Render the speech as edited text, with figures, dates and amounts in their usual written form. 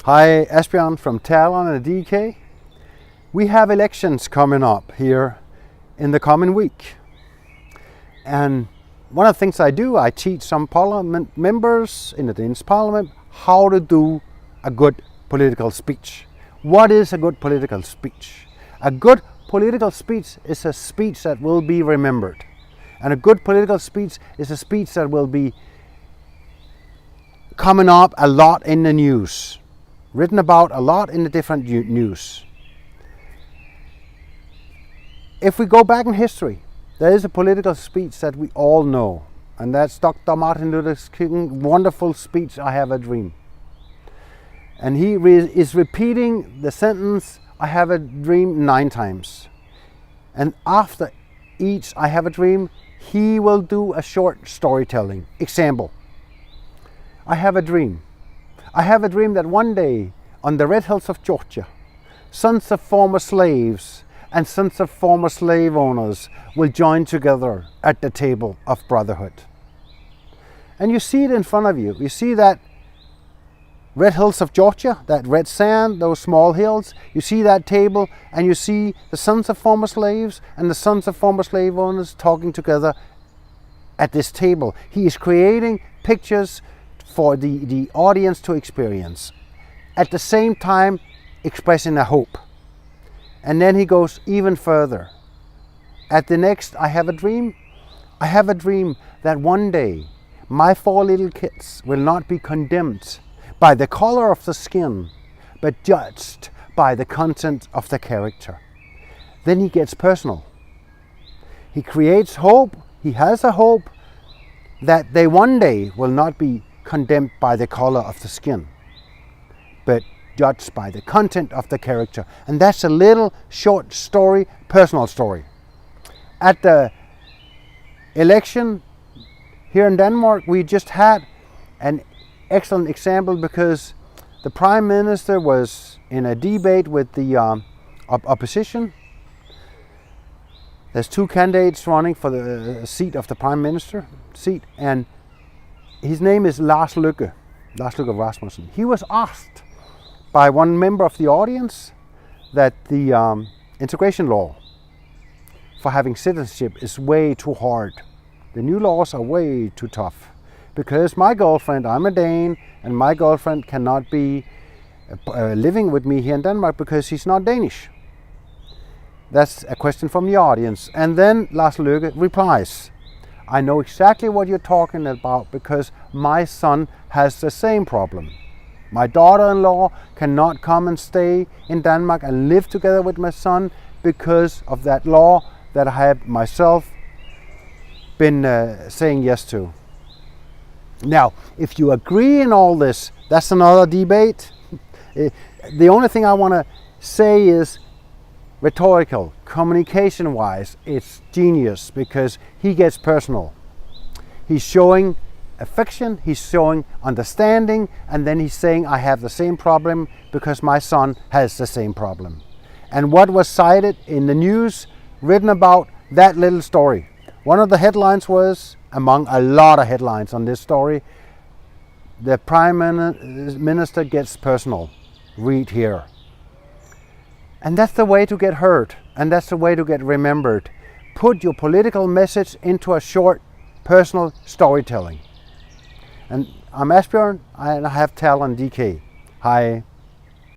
Hi, Asbjørn from Talon and DK. We have elections coming up here in the coming week. And one of the things I do, I teach some parliament members in the Danish parliament how to do a good political speech. What is a good political speech? A good political speech is a speech that will be remembered. And a good political speech is a speech that will be coming up a lot in the news, written about a lot in the different news. If we go back in history, there is a political speech that we all know, and that's Dr. Martin Luther King's wonderful speech, I Have a Dream. And he is repeating the sentence, I have a dream 9 times. And after each I have a dream, he will do a short storytelling. Example, I have a dream. I have a dream that one day on the red hills of Georgia, sons of former slaves and sons of former slave owners will join together at the table of brotherhood. And you see it in front of you. You see that red hills of Georgia, that red sand, those small hills. You see that table and you see the sons of former slaves and the sons of former slave owners talking together at this table. He is creating pictures for the audience to experience, at the same time expressing a hope. And then he goes even further. At the next I have a dream that one day my 4 little kids will not be condemned by the color of the skin, but judged by the content of the character. Then he gets personal. He creates hope. He has a hope that they one day will not be condemned by the color of the skin, but judged by the content of the character. And that's a little short story, personal story. At the election here in Denmark, we just had an excellent example because the Prime Minister was in a debate with the opposition. There's 2 candidates running for the seat of the Prime Minister seat, and his name is Lars Løkke Rasmussen. He was asked by one member of the audience that the integration law for having citizenship is way too hard. The new laws are way too tough. Because my girlfriend, I'm a Dane, and my girlfriend cannot be living with me here in Denmark because she's not Danish. That's a question from the audience. And then Lars Løkke replies, I know exactly what you're talking about because my son has the same problem. My daughter-in-law cannot come and stay in Denmark and live together with my son because of that law that I have myself been saying yes to. Now, if you agree in all this, that's another debate. The only thing I want to say is rhetorical, communication-wise, it's genius because he gets personal. He's showing affection, he's showing understanding, and then he's saying, I have the same problem because my son has the same problem. And what was cited in the news, written about that little story? One of the headlines was, among a lot of headlines on this story, the Prime Minister gets personal. Read here. And that's the way to get heard, and that's the way to get remembered. Put your political message into a short, personal storytelling. And I'm Asbjørn, and I have Talon DK. Hi.